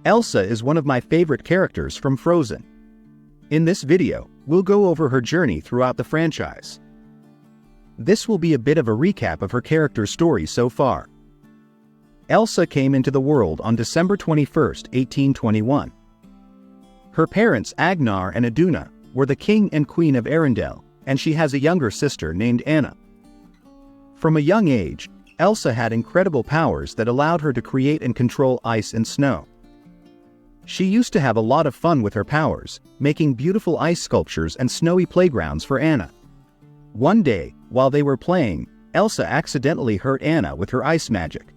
Elsa is one of my favorite characters from Frozen. In this video, we'll go over her journey throughout the franchise. This will be a bit of a recap of her character's story so far. Elsa came into the world on December 21, 1821. Her parents, Agnar and Iduna, were the king and queen of Arendelle, and she has a younger sister named Anna. From a young age, Elsa had incredible powers that allowed her to create and control ice and snow. She used to have a lot of fun with her powers, making beautiful ice sculptures and snowy playgrounds for Anna. One day, while they were playing, Elsa accidentally hurt Anna with her ice magic.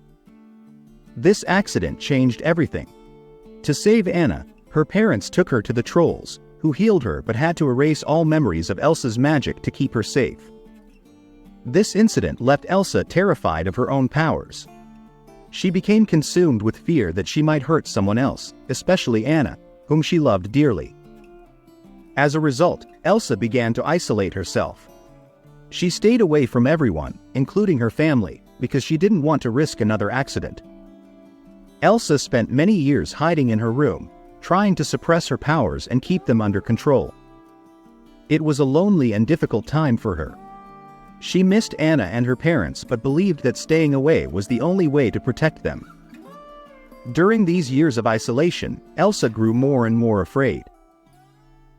This accident changed everything. To save Anna, her parents took her to the trolls, who healed her but had to erase all memories of Elsa's magic to keep her safe. This incident left Elsa terrified of her own powers. She became consumed with fear that she might hurt someone else, especially Anna, whom she loved dearly. As a result, Elsa began to isolate herself. She stayed away from everyone, including her family, because she didn't want to risk another accident. Elsa spent many years hiding in her room, trying to suppress her powers and keep them under control. It was a lonely and difficult time for her. She missed Anna and her parents but believed that staying away was the only way to protect them. During these years of isolation, Elsa grew more and more afraid.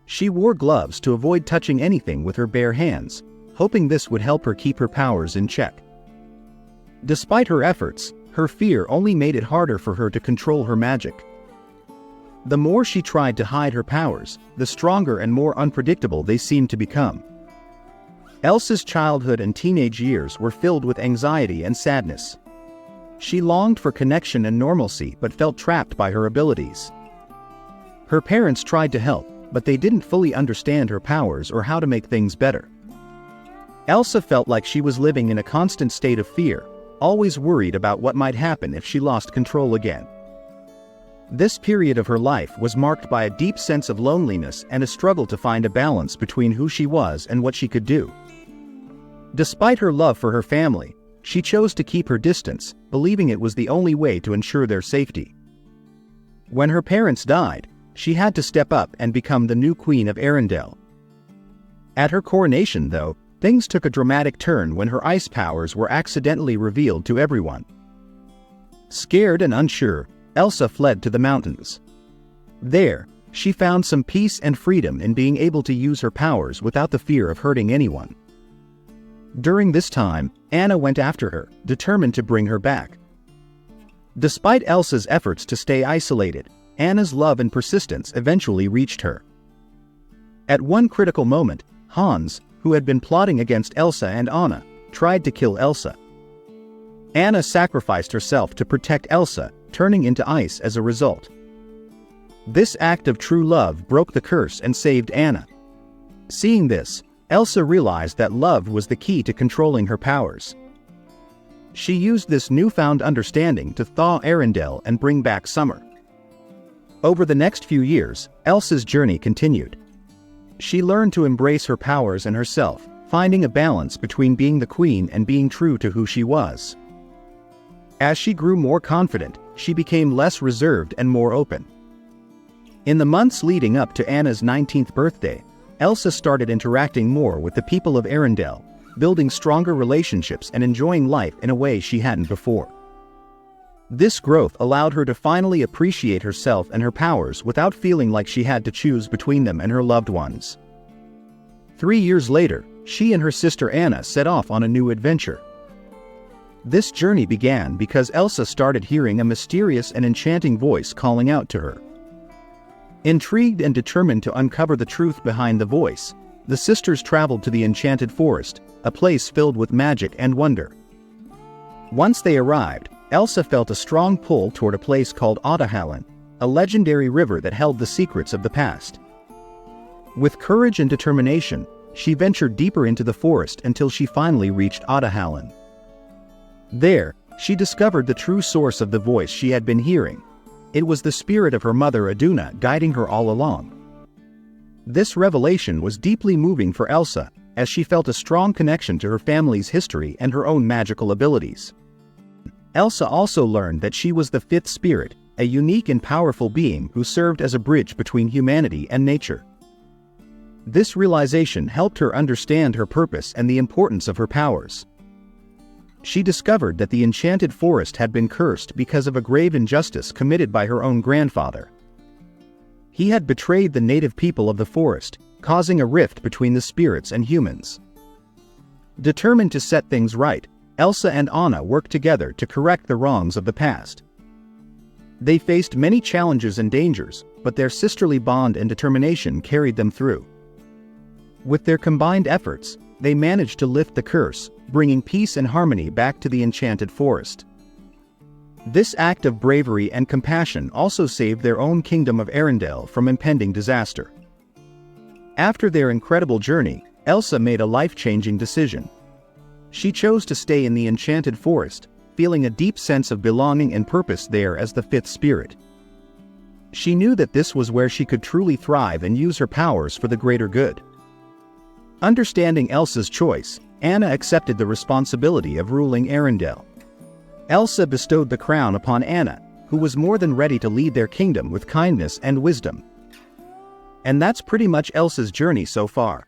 She wore gloves to avoid touching anything with her bare hands, hoping this would help her keep her powers in check. Despite her efforts, her fear only made it harder for her to control her magic. The more she tried to hide her powers, the stronger and more unpredictable they seemed to become. Elsa's childhood and teenage years were filled with anxiety and sadness. She longed for connection and normalcy but felt trapped by her abilities. Her parents tried to help, but they didn't fully understand her powers or how to make things better. Elsa felt like she was living in a constant state of fear, always worried about what might happen if she lost control again. This period of her life was marked by a deep sense of loneliness and a struggle to find a balance between who she was and what she could do. Despite her love for her family, she chose to keep her distance, believing it was the only way to ensure their safety. When her parents died, she had to step up and become the new queen of Arendelle. At her coronation, though, things took a dramatic turn when her ice powers were accidentally revealed to everyone. Scared and unsure, Elsa fled to the mountains. There, she found some peace and freedom in being able to use her powers without the fear of hurting anyone. During this time, Anna went after her, determined to bring her back. Despite Elsa's efforts to stay isolated, Anna's love and persistence eventually reached her. At one critical moment, Hans, who had been plotting against Elsa and Anna, tried to kill Elsa. Anna sacrificed herself to protect Elsa, turning into ice as a result. This act of true love broke the curse and saved Anna. Seeing this, Elsa realized that love was the key to controlling her powers. She used this newfound understanding to thaw Arendelle and bring back summer. Over the next few years, Elsa's journey continued. She learned to embrace her powers and herself, finding a balance between being the queen and being true to who she was. As she grew more confident, she became less reserved and more open. In the months leading up to Anna's 19th birthday, Elsa started interacting more with the people of Arendelle, building stronger relationships and enjoying life in a way she hadn't before. This growth allowed her to finally appreciate herself and her powers without feeling like she had to choose between them and her loved ones. 3 years later, she and her sister Anna set off on a new adventure. This journey began because Elsa started hearing a mysterious and enchanting voice calling out to her. Intrigued and determined to uncover the truth behind the voice, the sisters traveled to the enchanted forest, a place filled with magic and wonder. Once they arrived, Elsa felt a strong pull toward a place called Ottahallan, a legendary river that held the secrets of the past. With courage and determination, she ventured deeper into the forest until she finally reached Ottahallan. There, she discovered the true source of the voice she had been hearing. It was the spirit of her mother Iduna guiding her all along. This revelation was deeply moving for Elsa, as she felt a strong connection to her family's history and her own magical abilities. Elsa also learned that she was the fifth spirit, a unique and powerful being who served as a bridge between humanity and nature. This realization helped her understand her purpose and the importance of her powers. She discovered that the enchanted forest had been cursed because of a grave injustice committed by her own grandfather. He had betrayed the native people of the forest, causing a rift between the spirits and humans. Determined to set things right, Elsa and Anna worked together to correct the wrongs of the past. They faced many challenges and dangers, but their sisterly bond and determination carried them through. With their combined efforts, they managed to lift the curse, bringing peace and harmony back to the enchanted forest. This act of bravery and compassion also saved their own kingdom of Arendelle from impending disaster. After their incredible journey, Elsa made a life-changing decision. She chose to stay in the enchanted forest, feeling a deep sense of belonging and purpose there as the fifth spirit. She knew that this was where she could truly thrive and use her powers for the greater good. Understanding Elsa's choice, Anna accepted the responsibility of ruling Arendelle. Elsa bestowed the crown upon Anna, who was more than ready to lead their kingdom with kindness and wisdom. And that's pretty much Elsa's journey so far.